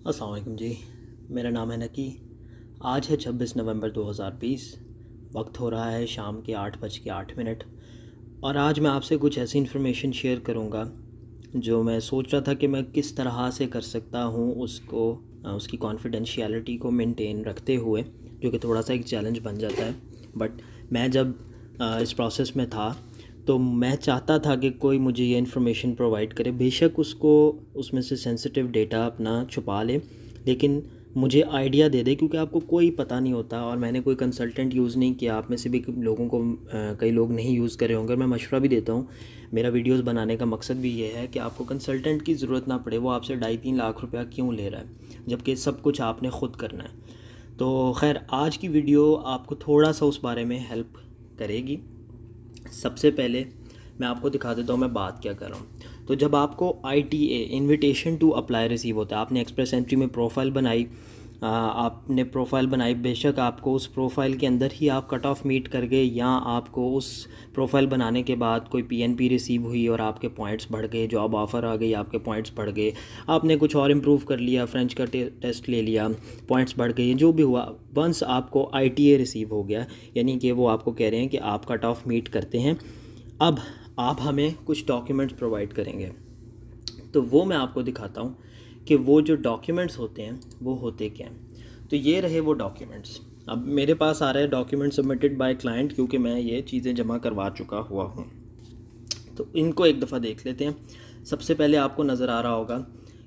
अस्सलाम वालेकुम जी। मेरा नाम है नकी। आज है 26 नवंबर 2020। वक्त हो रहा है शाम के 8:08 और आज मैं आपसे कुछ ऐसी इन्फॉर्मेशन शेयर करूंगा जो मैं सोच रहा था कि मैं किस तरह से कर सकता हूं उसको उसकी कॉन्फिडेंशियलिटी को मेंटेन रखते हुए, जो कि थोड़ा सा एक चैलेंज बन जाता है। बट मैं जब इस प्रोसेस में था तो मैं चाहता था कि कोई मुझे ये इन्फॉर्मेशन प्रोवाइड करे, बेशक उसको उसमें से सेंसिटिव डेटा अपना छुपा ले, लेकिन मुझे आइडिया दे दे, क्योंकि आपको कोई पता नहीं होता। और मैंने कोई कंसल्टेंट यूज़ नहीं किया, आप में से भी लोगों को कई लोग नहीं यूज़ करे होंगे। मैं मशवरा भी देता हूँ। मेरा वीडियोस बनाने का मकसद भी ये है कि आपको कंसल्टेंट की ज़रूरत ना पड़े। वो आपसे 2.5-3 लाख रुपया क्यों ले रहा है जबकि सब कुछ आपने ख़ुद करना है। तो खैर, आज की वीडियो आपको थोड़ा सा उस बारे में हेल्प करेगी। सबसे पहले मैं आपको दिखा देता हूँ मैं बात क्या कर रहा हूँ। तो जब आपको ITA invitation to apply receive होता है, आपने एक्सप्रेस एंट्री में प्रोफाइल बनाई, आपने प्रोफाइल बनाई, बेशक आपको उस प्रोफाइल के अंदर ही आप कट ऑफ मीट कर गए, या आपको उस प्रोफाइल बनाने के बाद कोई PNP रिसीव हुई और आपके पॉइंट्स बढ़ गए, जॉब ऑफ़र आ गई, आपके पॉइंट्स बढ़ गए, आपने कुछ और इम्प्रूव कर लिया, फ्रेंच का टेस्ट ले लिया, पॉइंट्स बढ़ गए, जो भी हुआ, वंस आपको ITA रिसीव हो गया, यानी कि वो आपको कह रहे हैं कि आप कट ऑफ मीट करते हैं, अब आप हमें कुछ डॉक्यूमेंट्स प्रोवाइड करेंगे। तो वो मैं आपको दिखाता हूँ कि वो जो डॉक्यूमेंट्स होते हैं वो होते क्या हैं। तो ये रहे वो डॉक्यूमेंट्स। अब मेरे पास आ रहा है डॉक्यूमेंट सबमिटेड बाय क्लाइंट, क्योंकि मैं ये चीज़ें जमा करवा चुका हुआ हूँ। तो इनको एक दफ़ा देख लेते हैं। सबसे पहले आपको नज़र आ रहा होगा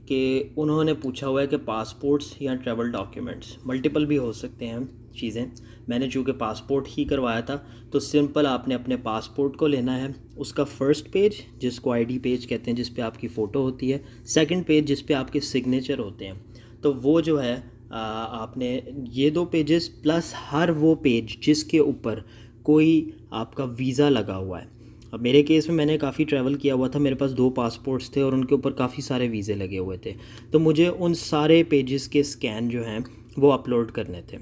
कि उन्होंने पूछा हुआ है कि पासपोर्ट्स या ट्रैवल डॉक्यूमेंट्स, मल्टीपल भी हो सकते हैं चीज़ें। मैंने चूँकि पासपोर्ट ही करवाया था, तो सिंपल आपने अपने पासपोर्ट को लेना है, उसका फ़र्स्ट पेज जिसको ID पेज कहते हैं, जिस पे आपकी फ़ोटो होती है, सेकंड पेज जिस पे आपके सिग्नेचर होते हैं। तो वो जो है आपने ये 2 पेजेस प्लस हर वो पेज जिसके ऊपर कोई आपका वीज़ा लगा हुआ है। अब मेरे केस में मैंने काफ़ी ट्रैवल किया हुआ था, मेरे पास 2 पासपोर्ट्स थे और उनके ऊपर काफ़ी सारे वीज़े लगे हुए थे। तो मुझे उन सारे पेजेस के स्कैन जो हैं वो अपलोड करने थे।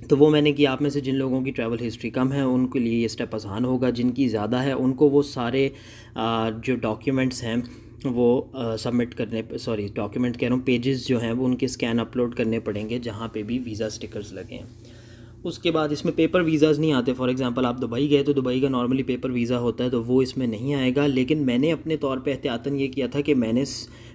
तो वो मैंने किया। आप में से जिन लोगों की ट्रैवल हिस्ट्री कम है उनके लिए ये स्टेप आसान होगा, जिनकी ज़्यादा है उनको वो सारे जो डॉक्यूमेंट्स हैं वो सबमिट करने, सॉरी डॉक्यूमेंट कह रहा हूँ, पेजेस जो हैं वो उनके स्कैन अपलोड करने पड़ेंगे जहाँ पे भी वीज़ा स्टिकर्स लगे हैं। उसके बाद इसमें पेपर वीज़ाज़ नहीं आते। फॉर एग्जांपल आप दुबई गए तो दुबई का नॉर्मली पेपर वीज़ा होता है, तो वो इसमें नहीं आएगा। लेकिन मैंने अपने तौर पे एहतियातन ये किया था कि मैंने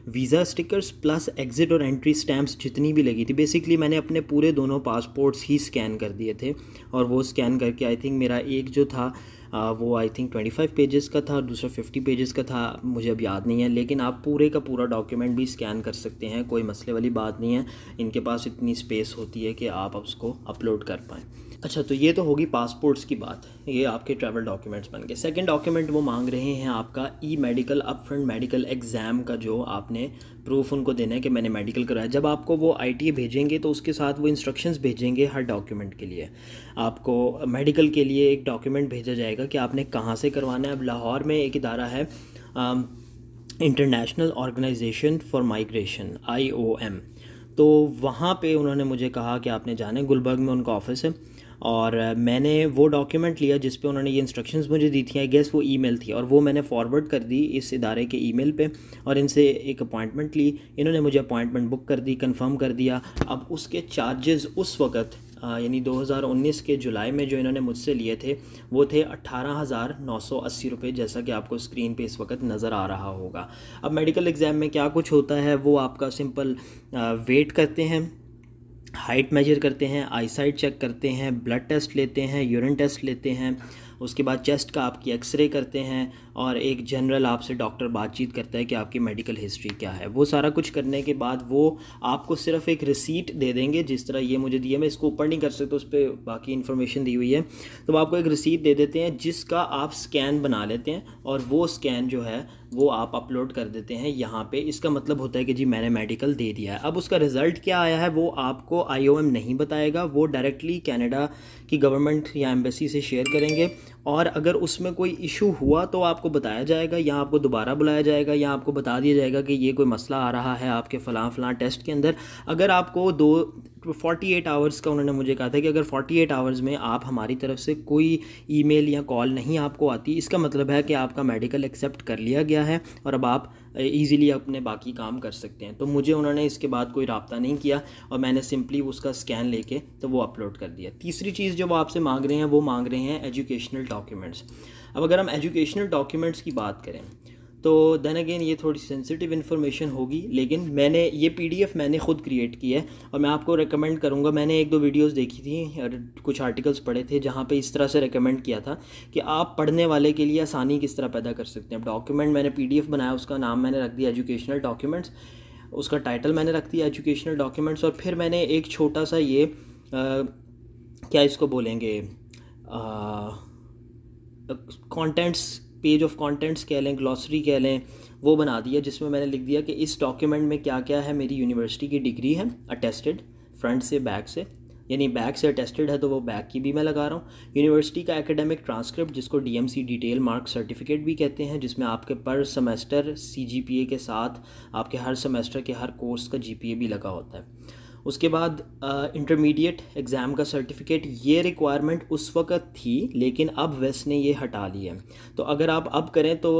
वीज़ा स्टिकर्स प्लस एग्ज़िट और एंट्री स्टैम्प्स जितनी भी लगी थी, बेसिकली मैंने अपने पूरे दोनों पासपोर्ट्स ही स्कैन कर दिए थे। और वो स्कैन करके आई थिंक मेरा एक जो था वो आई थिंक 25 पेजेस का था और दूसरा 50 पेजेस का था, मुझे अब याद नहीं है। लेकिन आप पूरे का पूरा डॉक्यूमेंट भी स्कैन कर सकते हैं, कोई मसले वाली बात नहीं है। इनके पास इतनी स्पेस होती है कि आप उसको अपलोड कर पाएँ। अच्छा, तो ये तो होगी पासपोर्ट्स की बात, ये आपके ट्रैवल डॉक्यूमेंट्स बन गए। सेकंड डॉक्यूमेंट वो मांग रहे हैं आपका मेडिकल अपफ्रंट मेडिकल एग्ज़ाम का, जो आपने प्रूफ उनको देना है कि मैंने मेडिकल कराया। जब आपको वो ITA भेजेंगे तो उसके साथ वो इंस्ट्रक्शंस भेजेंगे हर डॉक्यूमेंट के लिए। आपको मेडिकल के लिए एक डॉक्यूमेंट भेजा जाएगा कि आपने कहाँ से करवाना है। अब लाहौर में एक इदारा है international organisation for migration, IOM, तो वहाँ पे उन्होंने मुझे कहा कि आपने जाना है, गुलबर्ग में उनका ऑफिस है। और मैंने वो डॉक्यूमेंट लिया जिस पे उन्होंने ये इंस्ट्रक्शंस मुझे दी थी। आई गेस वो ईमेल थी और वो मैंने फॉरवर्ड कर दी इस इदारे के ईमेल पे और इनसे एक अपॉइंटमेंट ली। इन्होंने मुझे अपॉइंटमेंट बुक कर दी, कंफर्म कर दिया। अब उसके चार्जेस उस वक्त यानी 2019 के जुलाई में जो इन्होंने मुझसे लिए थे वो थे 18,980 रुपये, जैसा कि आपको स्क्रीन पे इस वक्त नज़र आ रहा होगा। अब मेडिकल एग्ज़ाम में क्या कुछ होता है, वो आपका सिंपल वेट करते हैं, हाइट मेजर करते हैं, आईसाइट चेक करते हैं, ब्लड टेस्ट लेते हैं, यूरिन टेस्ट लेते हैं, उसके बाद चेस्ट का आपकी एक्सरे करते हैं और एक जनरल आपसे डॉक्टर बातचीत करता है कि आपकी मेडिकल हिस्ट्री क्या है। वो सारा कुछ करने के बाद वो आपको सिर्फ एक रिसीट दे देंगे, जिस तरह ये मुझे दिया, मैं इसको ऊपर नहीं कर सकता, उस पर बाकी इन्फॉर्मेशन दी हुई है। तो वो आपको एक रिसीट दे देते हैं जिसका आप स्कैन बना लेते हैं और वो स्कैन जो है वो आप अपलोड कर देते हैं यहाँ पे। इसका मतलब होता है कि जी मैंने मेडिकल दे दिया है। अब उसका रिज़ल्ट क्या आया है वो आपको IOM नहीं बताएगा, वो डायरेक्टली कनाडा की गवर्नमेंट या एम्बेसी से शेयर करेंगे। और अगर उसमें कोई इशू हुआ तो आपको बताया जाएगा, या आपको दोबारा बुलाया जाएगा, या आपको बता दिया जाएगा कि ये कोई मसला आ रहा है आपके फ़लाँ टेस्ट के अंदर। अगर आपको 48 आवर्स का उन्होंने मुझे कहा था कि अगर 48 आवर्स में आप हमारी तरफ से कोई ईमेल या कॉल नहीं आपको आती, इसका मतलब है कि आपका मेडिकल एक्सेप्ट कर लिया गया है और अब आप ईज़िली अपने बाकी काम कर सकते हैं। तो मुझे उन्होंने इसके बाद कोई रब्ता नहीं किया और मैंने सिंपली उसका स्कैन लेके तो वो अपलोड कर दिया। तीसरी चीज़ जो वो आपसे मांग रहे हैं, वो मांग रहे हैं एजुकेशनल डॉक्यूमेंट्स। अब अगर हम एजुकेशनल डॉक्यूमेंट्स की बात करें तो देन अगेन ये थोड़ी सेंसिटिव इन्फॉर्मेशन होगी, लेकिन मैंने ये पीडीएफ मैंने ख़ुद क्रिएट की है और मैं आपको रेकमेंड करूँगा। मैंने एक दो वीडियोस देखी थी और कुछ आर्टिकल्स पढ़े थे जहाँ पे इस तरह से रेकमेंड किया था कि आप पढ़ने वाले के लिए आसानी किस तरह पैदा कर सकते हैं। डॉक्यूमेंट मैंने पीडीएफ बनाया, उसका नाम मैंने रख दिया एजुकेशनल डॉक्यूमेंट्स, उसका टाइटल मैंने रख दिया एजुकेशनल डॉक्यूमेंट्स, और फिर मैंने एक छोटा सा ये क्या इसको बोलेंगे कंटेंट्स, पेज ऑफ कंटेंट्स कह लें, ग्लॉसरी कह लें, वो बना दिया जिसमें मैंने लिख दिया कि इस डॉक्यूमेंट में क्या क्या है। मेरी यूनिवर्सिटी की डिग्री है अटेस्टेड, फ्रंट से बैक से, यानी बैक से अटेस्टेड है तो वो बैक की भी मैं लगा रहा हूँ। यूनिवर्सिटी का एकेडमिक ट्रांसक्रिप्ट जिसको डीएमसी डिटेल मार्क सर्टिफिकेट भी कहते हैं, जिसमें आपके पर सेमेस्टर सीजीपीए के साथ आपके हर सेमेस्टर के हर कोर्स का जीपीए भी लगा होता है। उसके बाद इंटरमीडिएट एग्ज़ाम का सर्टिफिकेट, ये रिक्वायरमेंट उस वक़्त थी लेकिन अब वेस्ट ने ये हटा ली है। तो अगर आप अब करें तो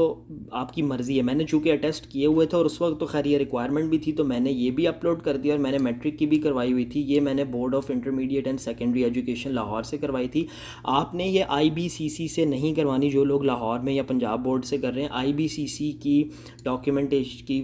आपकी मर्ज़ी है। मैंने चूँकि अटेस्ट किए हुए थे और उस वक्त तो खैर ये रिक्वायरमेंट भी थी तो मैंने ये भी अपलोड कर दिया, और मैंने मैट्रिक की भी करवाई हुई थी। ये मैंने board of intermediate and secondary education Lahore से करवाई थी। आपने ये IBCC से नहीं करवानी, जो लोग लाहौर में या पंजाब बोर्ड से कर रहे हैं। IBCC की डॉक्यूमेंटेशन की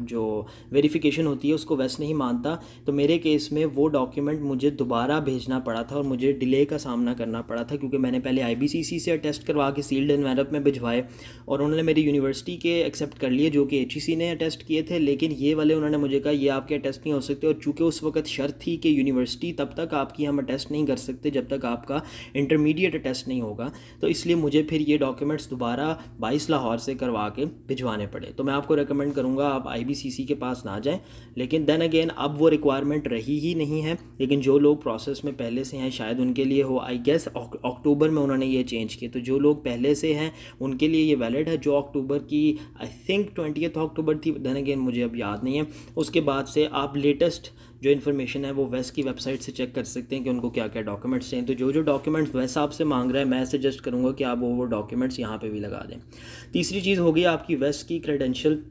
जो वेरिफिकेशन होती है उसको वेस्ट नहीं मानता। तो मेरे केस में वो डॉक्यूमेंट मुझे दोबारा भेजना पड़ा था और मुझे डिले का सामना करना पड़ा था, क्योंकि मैंने पहले IBCC से अटेस्ट करवा के सील्ड एनवेलप में भिजवाए और उन्होंने मेरी यूनिवर्सिटी के एक्सेप्ट कर लिए जो कि HEC ने अटेस्ट किए थे, लेकिन ये वाले उन्होंने मुझे कहा ये आपके अटेस्ट नहीं हो सकते। और चूँकि उस वक्त शर्त थी कि यूनिवर्सिटी तब तक आपकी हम अटेस्ट नहीं कर सकते जब तक आपका इंटरमीडिएट अटेस्ट नहीं होगा, तो इसलिए मुझे फिर ये डॉक्यूमेंट्स दोबारा 22 लाहौर से करवा के भिजवाने पड़े। तो मैं आपको रिकमेंड करूँगा आप IBCC के पास ना जाएँ, लेकिन देन अगेन अब वो रिक्वायरमेंट रही ही नहीं है। लेकिन जो लोग प्रोसेस में पहले से हैं शायद उनके लिए हो। आई गेस अक्टूबर में उन्होंने ये चेंज किया, तो जो लोग पहले से हैं उनके लिए ये वैलिड है। जो अक्टूबर की आई थिंक 20 अक्टूबर थी, देन अगेन मुझे अब याद नहीं है, उसके बाद से आप लेटेस्ट जो इन्फॉर्मेशन है वो वेस्ट की वेबसाइट से चेक कर सकते हैं कि उनको क्या क्या डॉक्यूमेंट्स चाहिए। तो जो डॉक्यूमेंट्स वैसा आपसे मांग रहा है, मैं सजेस्ट करूँगा कि आप वो डॉक्यूमेंट्स यहाँ पे भी लगा दें। तीसरी चीज़ होगी आपकी वेस्ट की क्रेडेंशियल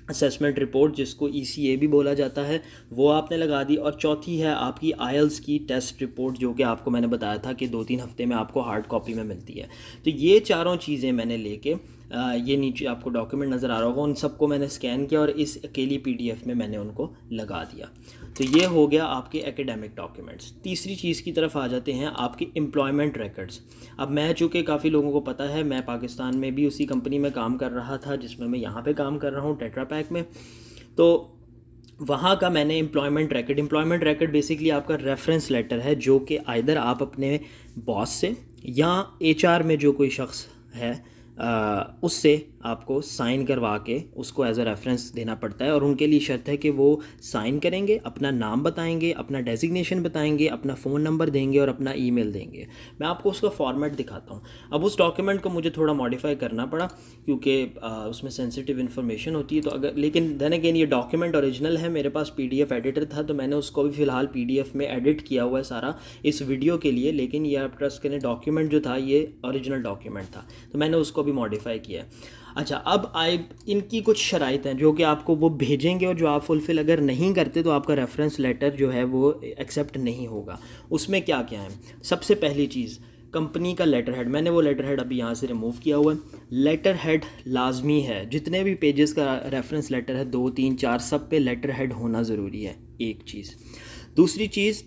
असेसमेंट रिपोर्ट, जिसको ECA भी बोला जाता है, वो आपने लगा दी। और चौथी है आपकी IELTS की टेस्ट रिपोर्ट, जो कि आपको मैंने बताया था कि 2-3 हफ्ते में आपको हार्ड कॉपी में मिलती है। तो ये चारों चीज़ें मैंने लेके ये नीचे आपको डॉक्यूमेंट नज़र आ रहा होगा, उन सबको मैंने स्कैन किया और इस अकेली PDF में मैंने उनको लगा दिया। तो ये हो गया आपके एकेडमिक डॉक्यूमेंट्स। तीसरी चीज़ की तरफ आ जाते हैं आपकी एम्प्लॉयमेंट रिकॉर्ड्स। अब मैं चूँकि काफ़ी लोगों को पता है, मैं पाकिस्तान में भी उसी कंपनी में काम कर रहा था जिसमें मैं यहाँ पे काम कर रहा हूँ, टेट्रा पैक में। तो वहाँ का मैंने एम्प्लॉयमेंट रिकॉर्ड बेसिकली आपका रेफरेंस लेटर है, जो कि आइदर आप अपने बॉस से या HR में जो कोई शख्स है उससे आपको साइन करवा के उसको एज अ रेफरेंस देना पड़ता है। और उनके लिए शर्त है कि वो साइन करेंगे, अपना नाम बताएंगे, अपना डेजिग्नेशन बताएंगे, अपना फ़ोन नंबर देंगे और अपना ईमेल देंगे। मैं आपको उसका फॉर्मेट दिखाता हूँ। अब उस डॉक्यूमेंट को मुझे थोड़ा मॉडिफाई करना पड़ा क्योंकि उसमें सेंसिटिव इन्फॉर्मेशन होती है। तो अगर, लेकिन देन अगेन ये डॉक्यूमेंट ओरिजिनल है, मेरे पास PDF एडिटर था तो मैंने उसको भी फ़िलहाल PDF में एडिट किया हुआ है सारा इस वीडियो के लिए। लेकिन ये आप ट्रस्ट करें, डॉक्यूमेंट जो था ये ओरिजिनल डॉक्यूमेंट था, तो मैंने उसको भी मॉडिफाई किया। अच्छा, अब इनकी कुछ शराइत हैं जो कि आपको वो भेजेंगे और जो आप फुलफ़िल अगर नहीं करते तो आपका रेफरेंस लेटर जो है वो एक्सेप्ट नहीं होगा। उसमें क्या क्या है? सबसे पहली चीज़, कंपनी का लेटर हेड। मैंने वो लेटर हेड अभी यहाँ से रिमूव किया हुआ है। लेटर हेड लाजमी है, जितने भी पेजेस का रेफरेंस लेटर है 2, 3, 4 सब पे लेटर हेड होना ज़रूरी है, एक चीज़। दूसरी चीज़,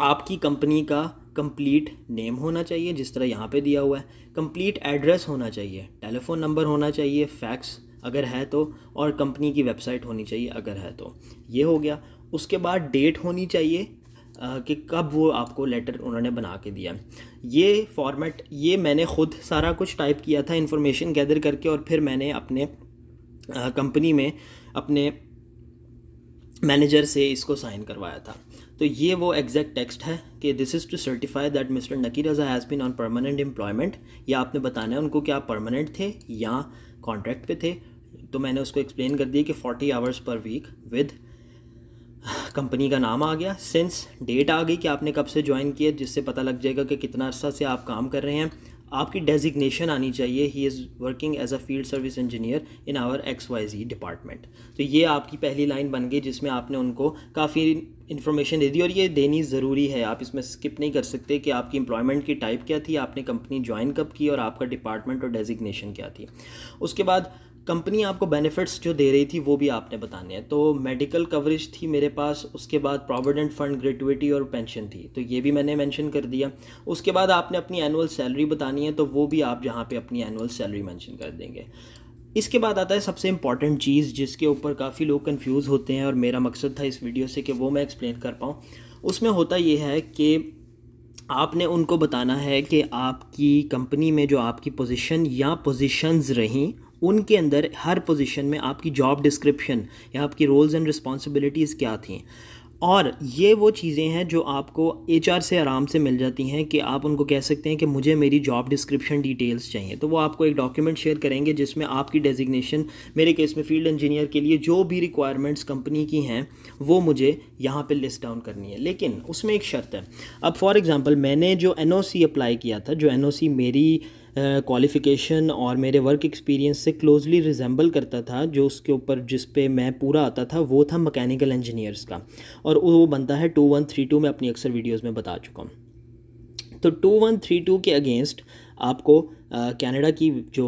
आपकी कंपनी का कंप्लीट नेम होना चाहिए जिस तरह यहाँ पे दिया हुआ है। कंप्लीट एड्रेस होना चाहिए, टेलीफोन नंबर होना चाहिए, फैक्स अगर है तो, और कंपनी की वेबसाइट होनी चाहिए अगर है तो। ये हो गया। उसके बाद डेट होनी चाहिए कि कब वो आपको लेटर उन्होंने बना के दिया। ये फॉर्मेट ये मैंने ख़ुद सारा कुछ टाइप किया था इन्फॉर्मेशन गैदर करके, और फिर मैंने अपने कंपनी में अपने मैनेजर से इसको साइन करवाया था। तो ये वो एग्जैक्ट टेक्स्ट है कि this is to certify that mister Naqir Raza has been on permanent employment. या आपने बताना है उनको कि आप परमानेंट थे या कॉन्ट्रैक्ट पे थे। तो मैंने उसको एक्सप्लेन कर दिया कि 40 hours per week with company का नाम आ गया, सिंस डेट आ गई कि आपने कब से ज्वाइन किया, जिससे पता लग जाएगा कि कितना अर्सा से आप काम कर रहे हैं। आपकी डेजिग्नेशन आनी चाहिए, he is working as a field service engineer in our XYZ department. तो ये आपकी पहली लाइन बन गई जिसमें आपने उनको काफ़ी इन्फॉर्मेशन दे दी, और ये देनी ज़रूरी है, आप इसमें स्किप नहीं कर सकते कि आपकी एम्प्लॉयमेंट की टाइप क्या थी, आपने कंपनी ज्वाइन कब की, और आपका डिपार्टमेंट और डेजिग्नेशन क्या थी। उसके बाद कंपनी आपको बेनिफिट्स जो दे रही थी वो भी आपने बताने हैं। तो मेडिकल कवरेज थी मेरे पास, उसके बाद प्रोविडेंट फंड, ग्रेट्युइटी और पेंशन थी, तो ये भी मैंने मेंशन कर दिया। उसके बाद आपने अपनी एनुअल सैलरी बतानी है, तो वो भी आप यहाँ पे अपनी एनुअल सैलरी मेंशन कर देंगे। इसके बाद आता है सबसे इम्पॉर्टेंट चीज़ जिसके ऊपर काफ़ी लोग कंफ्यूज होते हैं, और मेरा मकसद था इस वीडियो से कि वो मैं एक्सप्लेन कर पाऊँ। उसमें होता ये है कि आपने उनको बताना है कि आपकी कंपनी में जो आपकी पोजीशन या पोजीशंस रहीं, उनके अंदर हर पोजीशन में आपकी जॉब डिस्क्रिप्शन या आपकी रोल्स एंड रिस्पॉन्सिबिलिटीज़ क्या थी। और ये वो चीज़ें हैं जो आपको HR से आराम से मिल जाती हैं कि आप उनको कह सकते हैं कि मुझे मेरी जॉब डिस्क्रिप्शन डिटेल्स चाहिए, तो वो आपको एक डॉक्यूमेंट शेयर करेंगे जिसमें आपकी डेजिग्नेशन, मेरे केस में फील्ड इंजीनियर के लिए जो भी रिक्वायरमेंट्स कंपनी की हैं वो मुझे यहाँ पे लिस्ट डाउन करनी है। लेकिन उसमें एक शर्त है। अब फॉर एग्ज़ाम्पल मैंने जो NOC अप्लाई किया था, जो NOC मेरी क्वालिफ़िकेशन और मेरे वर्क एक्सपीरियंस से क्लोजली रिजेंबल करता था, जो उसके ऊपर जिस पे मैं पूरा आता था, वो था मैकेनिकल इंजीनियर्स का, और वो बनता है 2132, मैं अपनी अक्सर वीडियोस में बता चुका हूँ। तो 2132 के अगेंस्ट आपको कनाडा की जो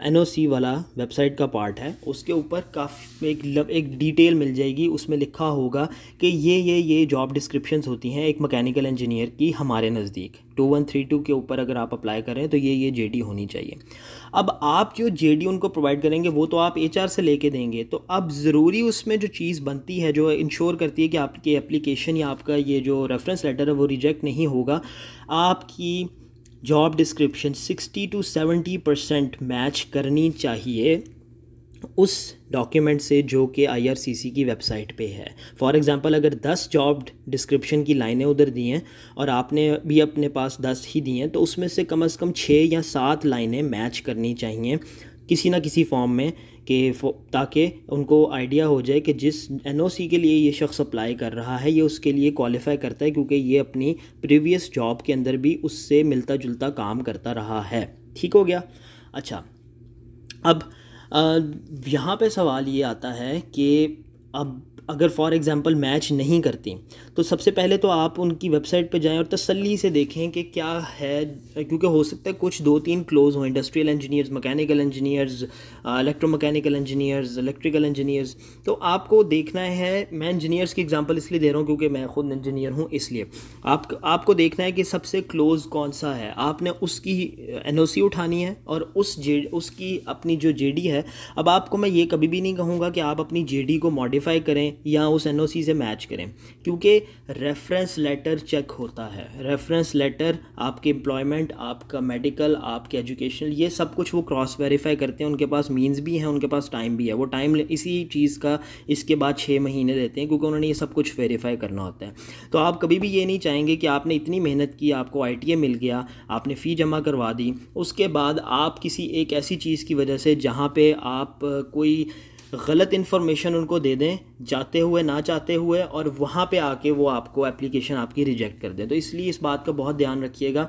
NOC वाला वेबसाइट का पार्ट है, उसके ऊपर काफ़ी एक डिटेल मिल जाएगी। उसमें लिखा होगा कि ये जॉब डिस्क्रिप्शंस होती हैं एक मैकेनिकल इंजीनियर की हमारे नज़दीक। 2132 के ऊपर अगर आप अप्लाई करें तो ये JD होनी चाहिए। अब आप जो JD उनको प्रोवाइड करेंगे वो तो आप HR से लेके देंगे, तो अब ज़रूरी उसमें जो चीज़ बनती है जो इंश्योर करती है कि आपकी एप्लीकेशन या आपका ये जो रेफरेंस लेटर है वो रिजेक्ट नहीं होगा, आपकी जॉब डिस्क्रिप्शन 60 to 70% मैच करनी चाहिए उस डॉक्यूमेंट से जो कि IRCC की वेबसाइट पे है। फॉर एग्ज़ाम्पल अगर 10 जॉब डिस्क्रिप्शन की लाइनें उधर दी हैं और आपने भी अपने पास 10 ही दी हैं, तो उसमें से कम 6 या 7 लाइनें मैच करनी चाहिए किसी ना किसी फॉर्म में, कि ताकि उनको आइडिया हो जाए कि जिस NOC के लिए ये शख्स अप्लाई कर रहा है ये उसके लिए क्वालिफाई करता है, क्योंकि ये अपनी प्रीवियस जॉब के अंदर भी उससे मिलता जुलता काम करता रहा है। ठीक हो गया। अच्छा, अब यहाँ पे सवाल ये आता है कि अब अगर फॉर एग्ज़ाम्पल मैच नहीं करती, तो सबसे पहले तो आप उनकी वेबसाइट पे जाएं और तसल्ली से देखें कि क्या है, क्योंकि हो सकता है कुछ 2-3 क्लोज हों, industrial engineers, mechanical engineers, electromechanical engineers, electrical engineers. तो आपको देखना है, मैं इंजीनियर्स की एग्जांपल इसलिए दे रहा हूँ क्योंकि मैं खुद इंजीनियर हूँ, इसलिए आपको देखना है कि सबसे क्लोज़ कौन सा है। आपने उसकी NOC उठानी है और उसकी अपनी जो JD है। अब आपको मैं ये कभी भी नहीं कहूँगा कि आप अपनी JD को मॉडिफाई करें या उस NOC से मैच करें, क्योंकि रेफरेंस लेटर चेक होता है। रेफरेंस लेटर आपके एम्प्लॉयमेंट, आपका मेडिकल, आपके एजुकेशनल, ये सब कुछ वो क्रॉस वेरीफाई करते हैं। उनके पास मींस भी हैं, उनके पास टाइम भी है। वो टाइम इसी चीज़ का इसके बाद 6 महीने देते हैं, क्योंकि उन्होंने ये सब कुछ वेरीफाई करना होता है। तो आप कभी भी ये नहीं चाहेंगे कि आपने इतनी मेहनत की, आपको ITA मिल गया, आपने फ़ी जमा करवा दी, उसके बाद आप किसी एक ऐसी चीज़ की वजह से जहाँ पे आप कोई गलत इन्फॉर्मेशन उनको दे दें, चाहते हुए ना चाहते हुए, और वहाँ पे आके वो आपको एप्लीकेशन आपकी रिजेक्ट कर दें। तो इसलिए इस बात का बहुत ध्यान रखिएगा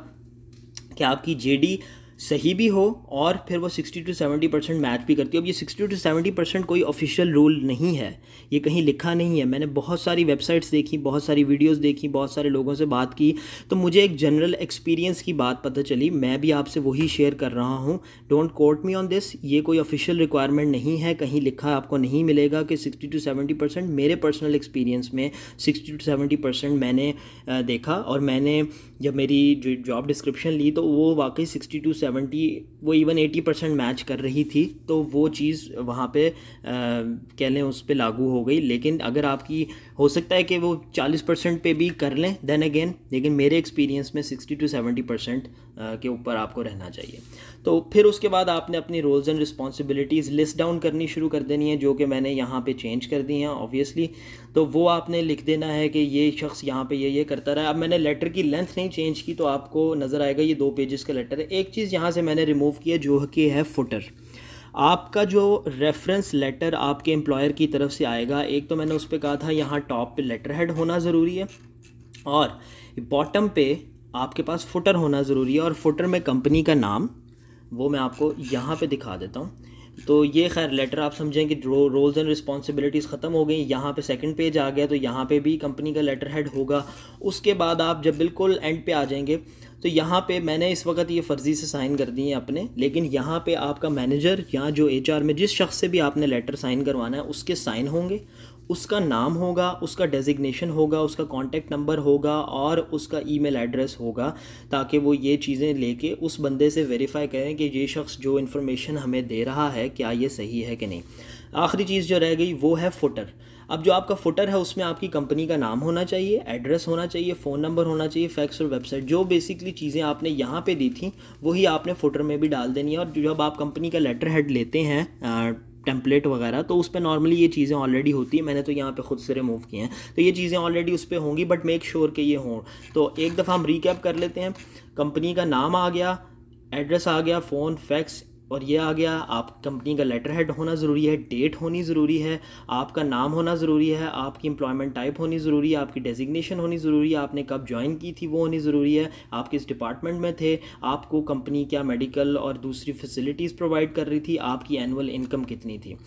कि आपकी JD सही भी हो और फिर वो 60 to 70% मैच भी करती है। अब ये 60 to 70% कोई ऑफिशियल रूल नहीं है, ये कहीं लिखा नहीं है। मैंने बहुत सारी वेबसाइट्स देखी, बहुत सारी वीडियोस देखी, बहुत सारे लोगों से बात की, तो मुझे एक जनरल एक्सपीरियंस की बात पता चली। मैं भी आपसे वही शेयर कर रहा हूँ। Don't quote me on this, ये कोई ऑफिशियल रिक्वायरमेंट नहीं है, कहीं लिखा आपको नहीं मिलेगा कि 60 to 70%। मेरे पर्सनल एक्सपीरियंस में 60 to 70% मैंने देखा, और मैंने जब मेरी जो जॉब डिस्क्रिप्शन ली तो वो वाकई 60 to 70, वो इवन 80% मैच कर रही थी। तो वो चीज़ वहाँ पे कह लें उस पे लागू हो गई। लेकिन अगर आपकी हो सकता है कि वो 40% पे भी कर लें देन अगेन, लेकिन मेरे एक्सपीरियंस में 60 to 70% के ऊपर आपको रहना चाहिए। तो फिर उसके बाद आपने अपनी roles and responsibilities list down करनी शुरू कर देनी है, जो कि मैंने यहाँ पे चेंज कर दी हैं ऑब्वियसली। तो वो आपने लिख देना है कि ये शख्स यहाँ पे ये करता रहा। अब मैंने लेटर की लेंथ नहीं चेंज की, तो आपको नज़र आएगा ये 2 पेजेस का लेटर है। एक चीज़ यहाँ से मैंने रिमूव किया जो कि है फुटर। आपका जो रेफरेंस लेटर आपके एम्प्लॉयर की तरफ से आएगा, एक तो मैंने उस पर कहा था यहाँ टॉप पे लेटर हेड होना ज़रूरी है, और बॉटम पे आपके पास फुटर होना ज़रूरी है, और फुटर में कंपनी का नाम वो मैं आपको यहाँ पे दिखा देता हूँ। तो ये खैर लेटर आप समझें कि रोल्स एंड रिस्पॉन्सिबिलिटीज़ ख़त्म हो गई, यहाँ पे सेकंड पेज आ गया, तो यहाँ पे भी कंपनी का लेटर हेड होगा। उसके बाद आप जब बिल्कुल एंड पे आ जाएंगे तो यहाँ पे मैंने इस वक्त ये फ़र्ज़ी से साइन कर दिए अपने, लेकिन यहाँ पे आपका मैनेजर या जो एचआर में जिस शख्स से भी आपने लेटर साइन करवाना है उसके साइन होंगे, उसका नाम होगा, उसका डेजिग्नेशन होगा, उसका कॉन्टैक्ट नंबर होगा और उसका ईमेल एड्रेस होगा, ताकि वो ये चीज़ें लेके उस बंदे से वेरीफाई करें कि ये शख्स जो इन्फॉर्मेशन हमें दे रहा है क्या ये सही है कि नहीं। आखिरी चीज़ जो रह गई वो है फुटर। अब जो आपका फुटर है उसमें आपकी कंपनी का नाम होना चाहिए, एड्रेस होना चाहिए, फ़ोन नंबर होना चाहिए, फैक्स और वेबसाइट, जो बेसिकली चीज़ें आपने यहाँ पे दी थी वही आपने फुटर में भी डाल देनी है। और जब आप कंपनी का लेटर हेड लेते हैं टेम्पलेट वगैरह, तो उस पर नॉर्मली ये चीज़ें ऑलरेडी होती है, मैंने तो यहाँ पे ख़ुद से रिमूव किए हैं, तो ये चीज़ें ऑलरेडी उस पर होंगी, बट मेक श्योर कि ये हों। तो एक दफ़ा हम रीकैप कर लेते हैं। कंपनी का नाम आ गया, एड्रेस आ गया, फ़ोन, फैक्स और ये आ गया। आप कंपनी का लेटर हेड होना ज़रूरी है, डेट होनी ज़रूरी है, आपका नाम होना ज़रूरी है, आपकी एम्प्लॉयमेंट टाइप होनी ज़रूरी है, आपकी डेजिग्नेशन होनी ज़रूरी है, आपने कब ज्वाइन की थी वो होनी ज़रूरी है, आप किस डिपार्टमेंट में थे, आपको कंपनी क्या मेडिकल और दूसरी फैसिलिटीज़ प्रोवाइड कर रही थी, आपकी एनुअल इनकम कितनी थी।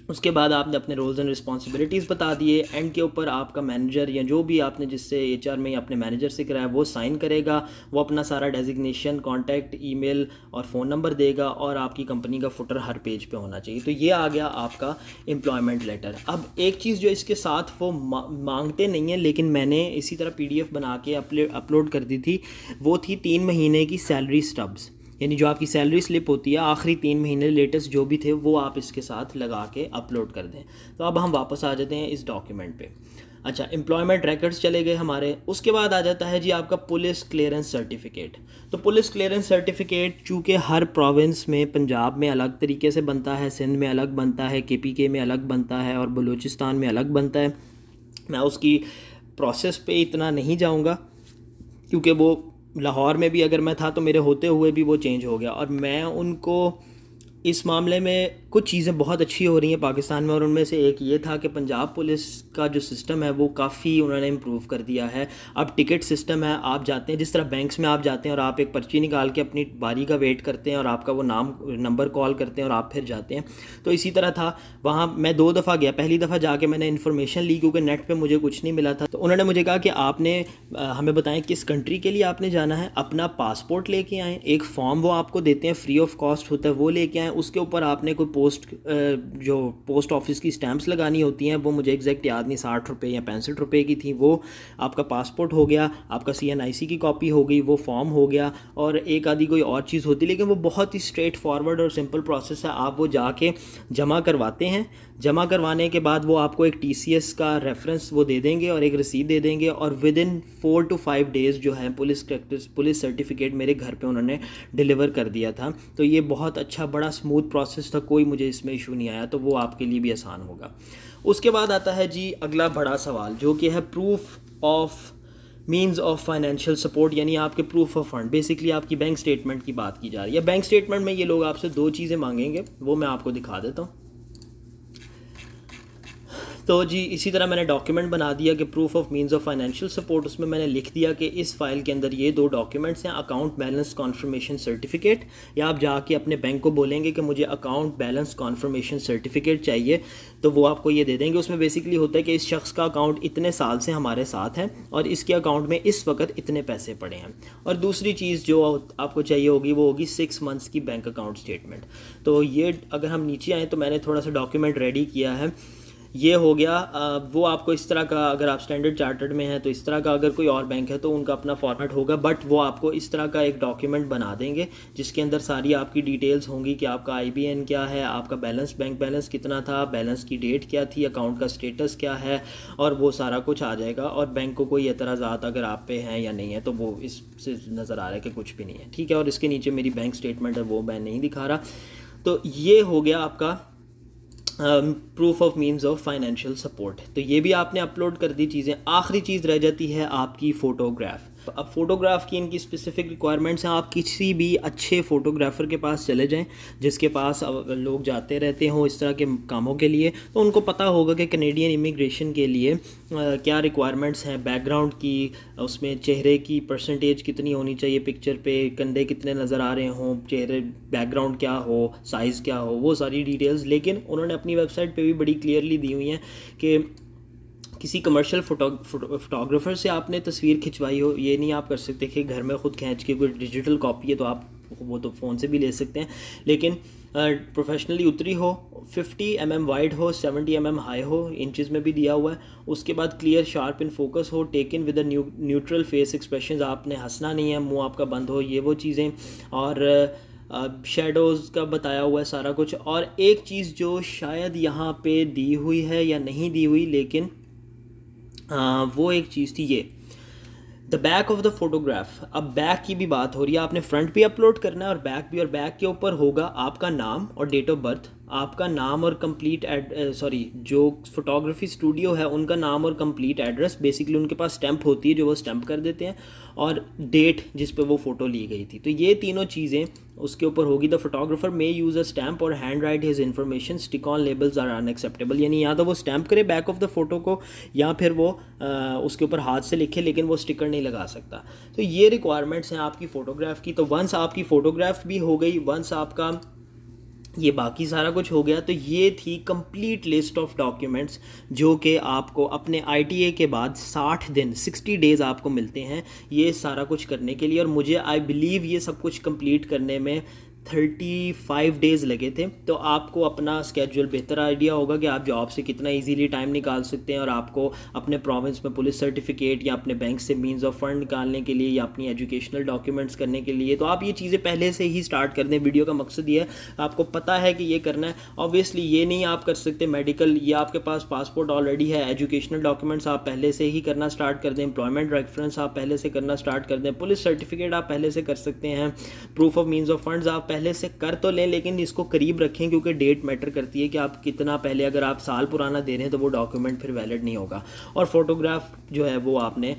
उसके बाद आपने अपने रोल्स एंड रिस्पॉन्सिबिलिटीज़ बता दिए। एंड के ऊपर आपका मैनेजर या जो भी आपने जिससे एचआर में अपने मैनेजर से कराया वो साइन करेगा, वो अपना सारा डेजिग्नेशन, कॉन्टैक्ट, ईमेल और फ़ोन नंबर देगा, और आपकी कंपनी का फुटर हर पेज पे होना चाहिए। तो ये आ गया आपका एम्प्लॉयमेंट लेटर। अब एक चीज़ जो इसके साथ वो मांगते नहीं है, लेकिन मैंने इसी तरह PDF बना के अपलोड कर दी थी, वो थी 3 महीने की सैलरी स्टब्स, यानी जो आपकी सैलरी स्लिप होती है आखिरी 3 महीने लेटेस्ट जो भी थे वो आप इसके साथ लगा के अपलोड कर दें। तो अब हम वापस आ जाते हैं इस डॉक्यूमेंट पे। अच्छा, एम्प्लॉयमेंट रिकॉर्ड्स चले गए हमारे। उसके बाद आ जाता है जी आपका पुलिस क्लियरेंस सर्टिफिकेट। तो पुलिस क्लियरेंस सर्टिफिकेट चूँकि हर प्रोविंस में, पंजाब में अलग तरीके से बनता है, सिंध में अलग बनता है, KPK में अलग बनता है और बलूचिस्तान में अलग बनता है। मैं उसकी प्रोसेस पे इतना नहीं जाऊँगा क्योंकि वो लाहौर में भी अगर मैं था तो मेरे होते हुए भी वो चेंज हो गया, और मैं उनको इस मामले में कुछ चीज़ें बहुत अच्छी हो रही हैं पाकिस्तान में, और उनमें से एक ये था कि पंजाब पुलिस का जो सिस्टम है वो काफ़ी उन्होंने इम्प्रूव कर दिया है। अब टिकट सिस्टम है, आप जाते हैं जिस तरह बैंक्स में आप जाते हैं और आप एक पर्ची निकाल के अपनी बारी का वेट करते हैं और आपका वो नंबर कॉल करते हैं और आप फिर जाते हैं, तो इसी तरह था वहाँ। मैं 2 दफ़ा गया। पहली दफ़ा जाके मैंने इन्फॉर्मेशन ली क्योंकि नेट पर मुझे कुछ नहीं मिला था, तो उन्होंने मुझे कहा कि आपने हमें बताएं किस कंट्री के लिए आपने जाना है, अपना पासपोर्ट लेके आएँ, एक फॉर्म वो आपको देते हैं, फ्री ऑफ कॉस्ट होता है, वो लेके आएँ। उसके ऊपर आपने कोई जो पोस्ट ऑफिस की स्टैम्प्स लगानी होती हैं, वो मुझे एग्जैक्ट याद नहीं, 60 रुपये या 65 रुपये की थी। वो आपका पासपोर्ट हो गया, आपका CNIC की कॉपी हो गई, वो फॉर्म हो गया, और एक आदि कोई और चीज़ होती, लेकिन वो बहुत ही स्ट्रेट फॉरवर्ड और सिंपल प्रोसेस है। आप वो जाके जमा करवाते हैं, जमा करवाने के बाद वो आपको एक TCS का रेफरेंस वो दे देंगे और एक रसीद दे देंगे, और विद इन 4 to 5 डेज़ जो है पुलिस सर्टिफिकेट मेरे घर पे उन्होंने डिलीवर कर दिया था। तो ये बहुत अच्छा बड़ा स्मूथ प्रोसेस था, कोई मुझे इसमें इशू नहीं आया, तो वो आपके लिए भी आसान होगा। उसके बाद आता है जी अगला बड़ा सवाल, जो कि है proof of means of financial support, यानी आपके प्रूफ ऑफ फंड। बेसिकली आपकी बैंक स्टेटमेंट की बात की जा रही है। बैंक स्टेटमेंट में ये लोग आपसे 2 चीज़ें मांगेंगे, वो मैं आपको दिखा देता हूँ। तो जी इसी तरह मैंने डॉक्यूमेंट बना दिया कि proof of means of financial support. उसमें मैंने लिख दिया कि इस फाइल के अंदर ये 2 डॉक्यूमेंट्स हैं, अकाउंट बैलेंस कॉन्फर्मेशन सर्टिफिकेट, या आप जाके अपने बैंक को बोलेंगे कि मुझे अकाउंट बैलेंस कॉन्फर्मेशन सर्टिफिकेट चाहिए, तो वो आपको ये दे देंगे। उसमें बेसिकली होता है कि इस शख्स का अकाउंट इतने साल से हमारे साथ है और इसके अकाउंट में इस वक्त इतने पैसे पड़े हैं। और दूसरी चीज़ जो आपको चाहिए होगी वो होगी 6 मंथ्स की बैंक अकाउंट स्टेटमेंट। तो ये अगर हम नीचे आएँ तो मैंने थोड़ा सा डॉक्यूमेंट रेडी किया है, ये हो गया। वो आपको इस तरह का, अगर आप स्टैंडर्ड चार्टर्ड में हैं तो इस तरह का, अगर कोई और बैंक है तो उनका अपना फॉर्मेट होगा, बट वो आपको इस तरह का एक डॉक्यूमेंट बना देंगे जिसके अंदर सारी आपकी डिटेल्स होंगी कि आपका IBN क्या है, आपका बैलेंस, बैंक बैलेंस कितना था, बैलेंस की डेट क्या थी, अकाउंट का स्टेटस क्या है, और वो सारा कुछ आ जाएगा। और बैंक को कोई एतराज़ात अगर आप पे हैं या नहीं है तो वो इससे नज़र आ रहा है कि कुछ भी नहीं है, ठीक है। और इसके नीचे मेरी बैंक स्टेटमेंट है, वो मैं नहीं दिखा रहा। तो ये हो गया आपका proof of means of financial support. तो ये भी आपने अपलोड कर दी चीज़ें। आखिरी चीज़ रह जाती है आपकी फ़ोटोग्राफ। अब फ़ोटोग्राफ की इनकी स्पेसिफिक रिक्वायरमेंट्स हैं। आप किसी भी अच्छे फ़ोटोग्राफ़र के पास चले जाएं जिसके पास लोग जाते रहते हों इस तरह के कामों के लिए, तो उनको पता होगा कि कनेडियन इमिग्रेशन के लिए क्या रिक्वायरमेंट्स हैं, बैकग्राउंड की, उसमें चेहरे की परसेंटेज कितनी होनी चाहिए, पिक्चर पे कंधे कितने नज़र आ रहे हों, चेहरे बैकग्राउंड क्या हो, साइज़ क्या हो, वो सारी डिटेल्स। लेकिन उन्होंने अपनी वेबसाइट पे भी बड़ी क्लियरली दी हुई हैं कि किसी कमर्शियल फोटोग्राफर से आपने तस्वीर खिंचवाई हो, ये नहीं आप कर सकते कि घर में ख़ुद खींच के, कोई डिजिटल कॉपी है तो आप वो तो फ़ोन से भी ले सकते हैं, लेकिन प्रोफेशनली उतरी हो, 50 mm वाइड हो, 70 mm हाई हो, इंचज़ में भी दिया हुआ है। उसके बाद क्लियर शार्प इन फोकस हो, taken with a neutral face expression, आपने हंसना नहीं है, मुंह आपका बंद हो, ये वो चीज़ें। और शेडोज़ का बताया हुआ है सारा कुछ। और एक चीज़ जो शायद यहाँ पे दी हुई है या नहीं दी हुई, लेकिन वो एक चीज़ थी ये, the back of the photograph. अब बैक की भी बात हो रही है, आपने फ्रंट भी अपलोड करना है और बैक भी, और बैक के ऊपर होगा आपका नाम और डेट ऑफ बर्थ, आपका नाम और कंप्लीट जो फोटोग्राफी स्टूडियो है उनका नाम और कंप्लीट एड्रेस, बेसिकली उनके पास स्टैंप होती है जो वो स्टैंप कर देते हैं, और डेट जिस पे वो फ़ोटो ली गई थी। तो ये तीनों चीज़ें उसके ऊपर होगी। The photographer may use a stamp और hand write his information, stick on labels are unacceptable. यानी या तो वो स्टैंप करे बैक ऑफ द फ़ोटो को, या फिर वो उसके ऊपर हाथ से लिखे, लेकिन वो स्टिकर नहीं लगा सकता। तो ये रिक्वायरमेंट्स हैं आपकी फ़ोटोग्राफ की। तो वंस आपकी फ़ोटोग्राफ भी हो गई, वंस आपका ये बाकी सारा कुछ हो गया, तो ये थी कंप्लीट लिस्ट ऑफ डॉक्यूमेंट्स जो कि आपको अपने ITA के बाद 60 दिन 60 डेज़ आपको मिलते हैं ये सारा कुछ करने के लिए। और मुझे आई बिलीव ये सब कुछ कंप्लीट करने में 35 डेज़ लगे थे। तो आपको अपना स्केड्यूल बेहतर आइडिया होगा कि आप जॉब से कितना इजीली टाइम निकाल सकते हैं, और आपको अपने प्रोविंस में पुलिस सर्टिफिकेट या अपने बैंक से मींस ऑफ फंड निकालने के लिए या अपनी एजुकेशनल डॉक्यूमेंट्स करने के लिए, तो आप ये चीज़ें पहले से ही स्टार्ट कर दें। वीडियो का मकसद ये है, आपको पता है कि ये करना है। ऑब्वियसली ये नहीं आप कर सकते मेडिकल, ये आपके पास पासपोर्ट ऑलरेडी है, एजुकेशनल डॉक्यूमेंट्स आप पहले से ही करना स्टार्ट कर दें, एम्प्लॉयमेंट रेफरेंस आप पहले से करना स्टार्ट कर दें, पुलिस सर्टिफिकेट आप पहले से कर सकते हैं, proof of means of funds आप पहले से कर तो लें, लेकिन इसको करीब रखें क्योंकि डेट मैटर करती है कि आप कितना पहले, अगर आप साल पुराना दे रहे हैं तो वो डॉक्यूमेंट फिर वैलिड नहीं होगा। और फोटोग्राफ जो है वो आपने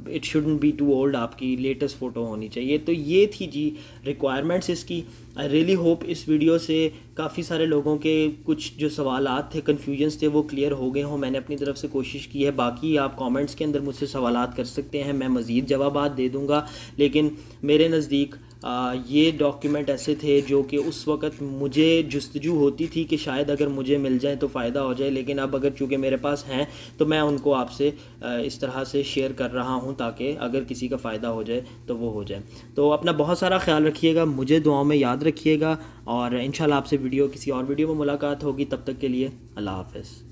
it shouldn't be too old, आपकी लेटेस्ट फ़ोटो होनी चाहिए। तो ये थी जी रिक्वायरमेंट्स इसकी। आई रियली होप इस वीडियो से काफ़ी सारे लोगों के कुछ जो सवालात थे, कन्फ्यूजन्स थे, वो क्लियर हो गए हों। मैंने अपनी तरफ से कोशिश की है। बाकी आप कमेंट्स के अंदर मुझसे सवालात कर सकते हैं, मैं मज़ीद जवाबात दे दूँगा। लेकिन मेरे नज़दीक ये डॉक्यूमेंट ऐसे थे जो कि उस वक़्त मुझे जुस्तजू होती थी कि शायद अगर मुझे मिल जाए तो फ़ायदा हो जाए, लेकिन अब अगर चूँकि मेरे पास हैं तो मैं उनको आपसे इस तरह से शेयर कर रहा हूँ ताकि अगर किसी का फ़ायदा हो जाए तो वो हो जाए। तो अपना बहुत सारा ख्याल रखिएगा, मुझे दुआओं में याद रखिएगा, और इंशाल्लाह आपसे किसी और वीडियो में मुलाकात होगी। तब तक के लिए अल्लाह हाफ़िज़।